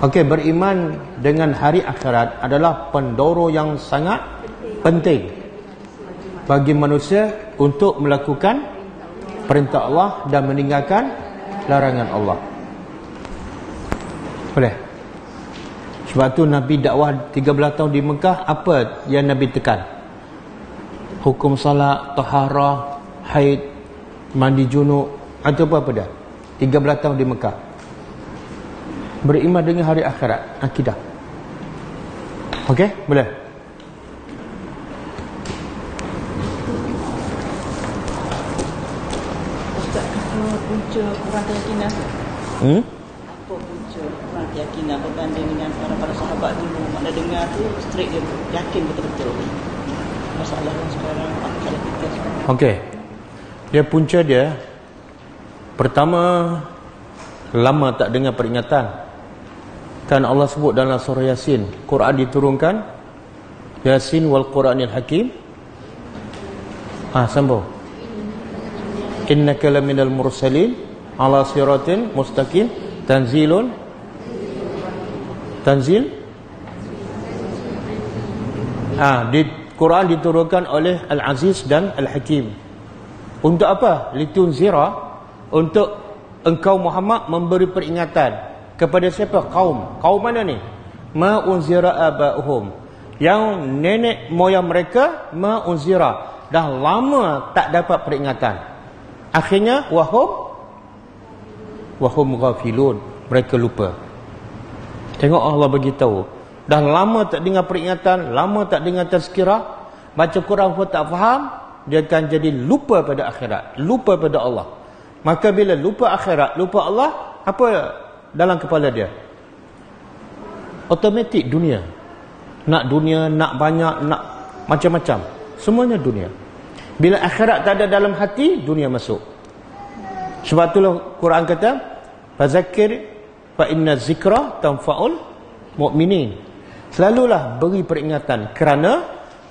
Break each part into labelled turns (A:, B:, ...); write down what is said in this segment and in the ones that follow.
A: Okey, beriman dengan hari akhirat adalah pendorong yang sangat penting bagi manusia untuk melakukan perintah Allah dan meninggalkan larangan Allah. Boleh? Sebab tu Nabi dakwah 13 tahun di Mekah, apa yang Nabi tekan? Hukum salat, taharah, haid, mandi junub, atau apa dah? 13 tahun di Mekah. Beriman dengan hari akhirat, akidah. Okey, boleh?
B: Ustaz, apa punca Quran keyakinan? Apa punca Quran keyakinan berbanding dengan para sahabat dulu? Mana dengar tu straight dia yakin betul-betul. Masalah yang sekarang kalau kita sekarang.
A: Okey. Dia punca dia pertama, lama tak dengar peringatan. Kan Allah sebut dalam surah Yasin, Quran diturunkan, Yasin wal Quranil Hakim. Sambung. Innaka laminal mursalin ala siratin mustaqim tanzil di Quran diturunkan oleh Al-Aziz dan Al-Hakim. Untuk apa? Litunzira, untuk engkau Muhammad memberi peringatan kepada siapa? Kaum mana ni? Ma unzira aba'uhum, yang nenek moyang mereka ma unzira, dah lama tak dapat peringatan. Akhirnya wahum ghafilun, mereka lupa. Tengok Allah bagi tahu, dah lama tak dengar peringatan, lama tak dengar tazkirah, baca Quran pun tak faham, dia akan jadi lupa pada akhirat, lupa pada Allah. Maka bila lupa akhirat, lupa Allah, apa dalam kepala dia? Automatik dunia. Nak dunia, nak banyak, nak macam-macam. Semuanya dunia. Bila akhirat tak ada dalam hati, dunia masuk. Sebab itulah Quran kata, fazakir fa inna zikra tanfa'ul mu'minin. Selalulah beri peringatan, kerana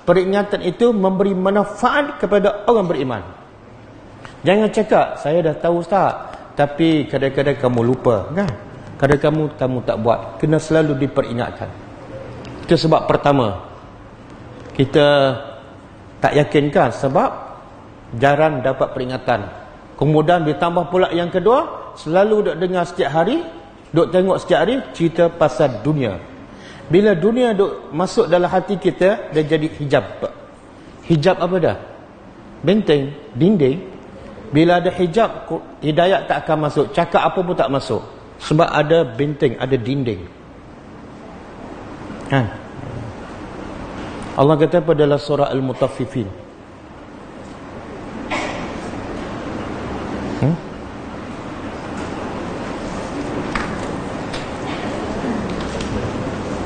A: peringatan itu memberi manfaat kepada orang beriman. Jangan cakap, saya dah tahu Ustaz, tapi kadang-kadang kamu lupa, kan? Kadang-kadang kamu tak buat. Kena selalu diperingatkan. Itu sebab pertama kita tak yakinkan, sebab jarang dapat peringatan. Kemudian ditambah pula yang kedua, selalu duk dengar setiap hari, duk tengok setiap hari cerita pasal dunia. Bila dunia duk masuk dalam hati kita, dia jadi hijab. Hijab apa dah? Benteng, dinding. Bila ada hijab, hidayat tak akan masuk, cakap apa pun tak masuk. Sebab ada benteng, ada dinding. Kan? Allah kata pada dalam surah Al-Mutaffifin,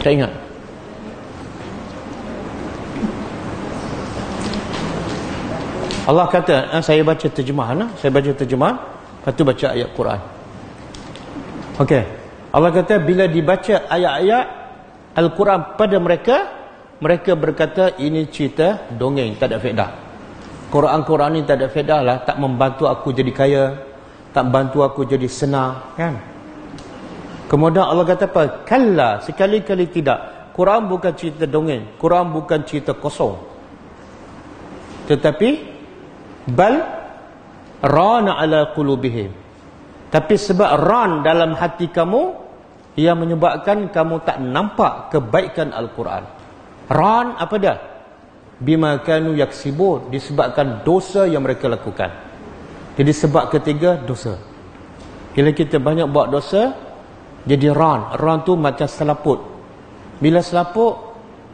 A: tak ingat? Allah kata, saya baca terjemahan, saya baca terjemahan, lepas tu baca ayat Quran. Okey. Allah kata bila dibaca ayat-ayat Al-Quran pada mereka, mereka berkata ini cerita dongeng, tak ada faedah. Quran-Quran ni tak ada faedah lah, tak membantu aku jadi kaya, tak membantu aku jadi senang, kan? Kemudian Allah kata apa? Kalla, sekali-kali tidak. Quran bukan cerita dongeng, Quran bukan cerita kosong. Tetapi bal rana ala qulubihim. Tapi sebab ran dalam hati kamu, yang menyebabkan kamu tak nampak kebaikan Al-Quran. Ran apa dah? Bima kanu yaksibun, disebabkan dosa yang mereka lakukan. Jadi sebab ketiga, dosa. Bila kita banyak buat dosa, jadi ran. Ran tu macam selaput. Bila selaput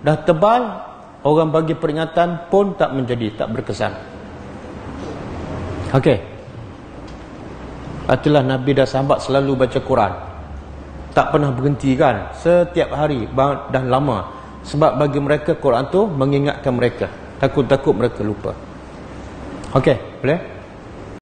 A: dah tebal, orang bagi peringatan pun tak menjadi, tak berkesan. Okey. Itulah Nabi dan sahabat selalu baca Quran, tak pernah berhenti, kan? Setiap hari, dah lama. Sebab bagi mereka Quran tu mengingatkan mereka, takut-takut mereka lupa. Okey, boleh?